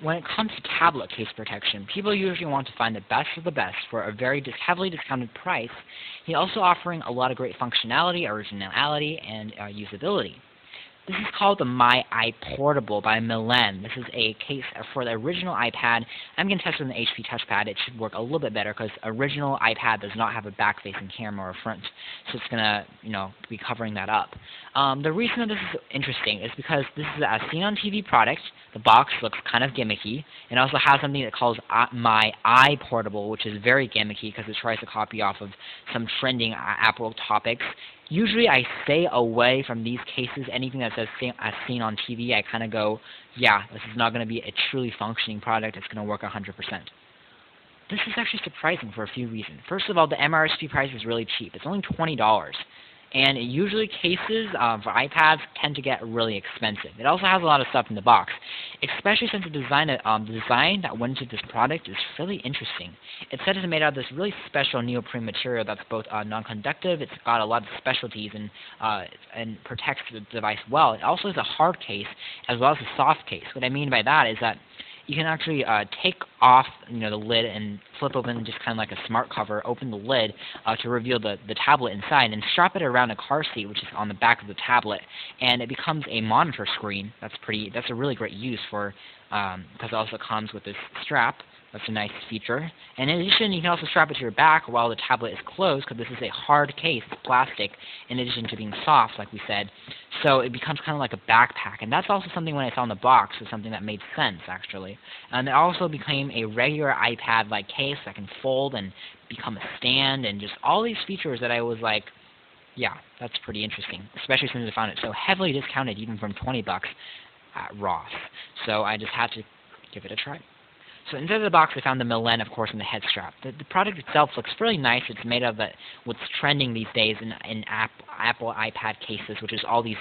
When it comes to tablet case protection, people usually want to find the best of the best for a very heavily discounted price. He's also offering a lot of great functionality, originality, and usability. This is called the My iPortable by Milan. This is a case for the original iPad. I'm going to test it with an HP touchpad. It should work a little bit better because original iPad does not have a back-facing camera or front, so it's going to, be covering that up. The reason that this is interesting is because this is a seen-on-TV product. The box looks kind of gimmicky. It also has something that calls My iPortable, which is very gimmicky because it tries to copy off of some trending Apple topics. Usually I stay away from these cases. Anything that says as seen on TV, I kind of go, yeah, this is not going to be a truly functioning product. It's going to work 100%. This is actually surprising for a few reasons. First of all, the MRSP price is really cheap. It's only $20. And usually cases for iPads tend to get really expensive. It also has a lot of stuff in the box, especially since the design that went into this product is really interesting. It said it's made out of this really special neoprene material that's both non-conductive. It's got a lot of specialties and protects the device well. It also has a hard case as well as a soft case. What I mean by that is that you can actually take off the lid and flip open just kind of like a smart cover, open the lid to reveal the tablet inside, and strap it around a car seat, which is on the back of the tablet, and it becomes a monitor screen. That's a really great use for because it also comes with this strap. That's a nice feature. And in addition, you can also strap it to your back while the tablet is closed, because this is a hard case, it's plastic, in addition to being soft, like we said. So it becomes kind of like a backpack. And that's also something when I saw in the box was something that made sense, actually. And it also became a regular iPad-like case that can fold and become a stand, and just all these features that I was like, yeah, that's pretty interesting, especially since I found it so heavily discounted, even from $20 at Ross. So I just had to give it a try. So inside of the box, I found the Milan, of course, and the head strap. The product itself looks really nice. It's made of what's trending these days in Apple iPad cases, which is all these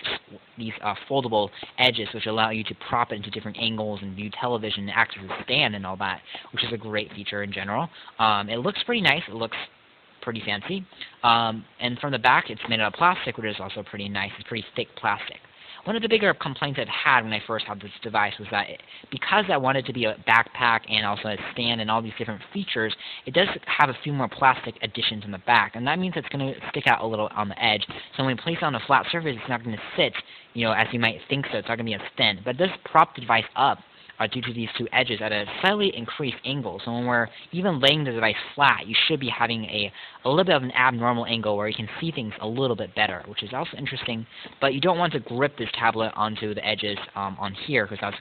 foldable edges, which allow you to prop it into different angles and view television and act as a stand and all that, which is a great feature in general. It looks pretty nice. It looks pretty fancy. And from the back, it's made out of plastic, which is also pretty nice. It's pretty thick plastic. One of the bigger complaints I've had when I first had this device was that because I wanted to be a backpack and also a stand and all these different features, it does have a few more plastic additions in the back, and that means it's going to stick out a little on the edge. So when you place it on a flat surface, it's not going to sit, as you might think so. It's not going to be as thin. But it does prop the device up due to these two edges at a slightly increased angle. So when we're even laying the device flat, you should be having a little bit of an abnormal angle where you can see things a little bit better, which is also interesting. But you don't want to grip this tablet onto the edges on here, because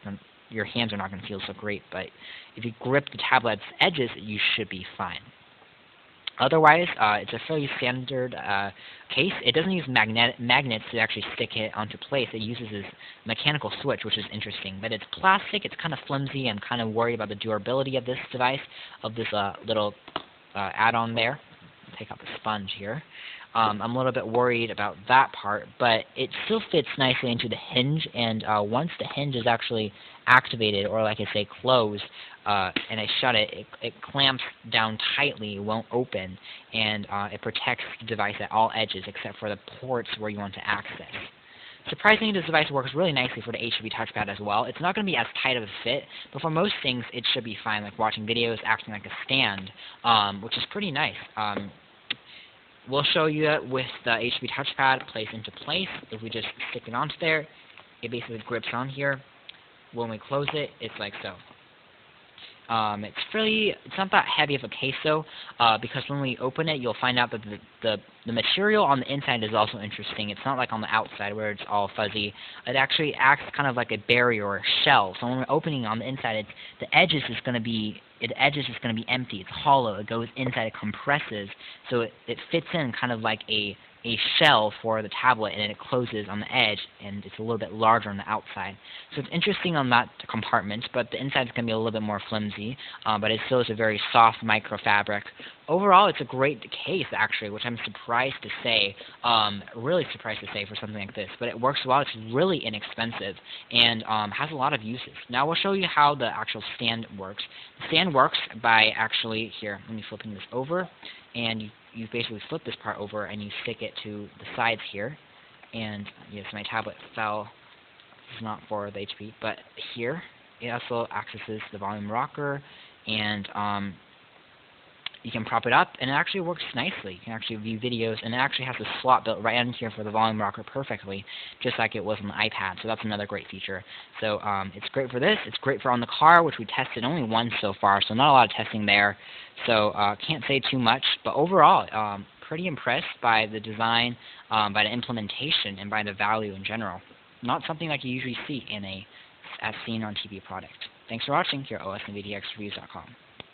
your hands are not going to feel so great. But if you grip the tablet's edges, you should be fine. Otherwise, it's a fairly standard case. It doesn't use magnets to actually stick it onto place. It uses this mechanical switch, which is interesting. But it's plastic. It's kind of flimsy. I'm kind of worried about the durability of this device, of this little add-on there. Take out the sponge here. I'm a little bit worried about that part, but it still fits nicely into the hinge, and once the hinge is actually activated, or like I say, closed, and I shut it, it clamps down tightly, it won't open, and it protects the device at all edges except for the ports where you want to access. Surprisingly, this device works really nicely for the HP touchpad as well. It's not going to be as tight of a fit, but for most things, it should be fine, like watching videos, acting like a stand, which is pretty nice. We'll show you that with the HP touchpad placed into place. If we just stick it onto there, it basically grips on here. When we close it, it's like so. It's not that heavy of a case though, because when we open it, you'll find out that the material on the inside is also interesting. It's not like on the outside where it's all fuzzy. It actually acts kind of like a barrier or a shell. So when we're opening on the inside, the edges is going to be empty. It's hollow. It goes inside. It compresses, so it fits in kind of like a shell for the tablet, and then it closes on the edge, and it's a little bit larger on the outside. So it's interesting on that compartment, but the inside is going to be a little bit more flimsy, but it still is a very soft microfabric. Overall, it's a great case, actually, which I'm surprised to say, really surprised to say for something like this, but it works well. It's really inexpensive, and has a lot of uses. Now we'll show you how the actual stand works. The stand works by actually, here, let me flipping this over, and you basically flip this part over and you stick it to the sides here, and yes, my tablet fell. It's not for the HP, but here it also accesses the volume rocker, and you can prop it up, and it actually works nicely. You can actually view videos, and it actually has a slot built right in here for the volume rocker perfectly, just like it was on the iPad, so that's another great feature. So it's great for this. It's great for on the car, which we tested only once so far, so not a lot of testing there. So can't say too much, but overall, pretty impressed by the design, by the implementation, and by the value in general. Not something like you usually see in as seen on TV product. Thanks for watching here at OSReviews.com.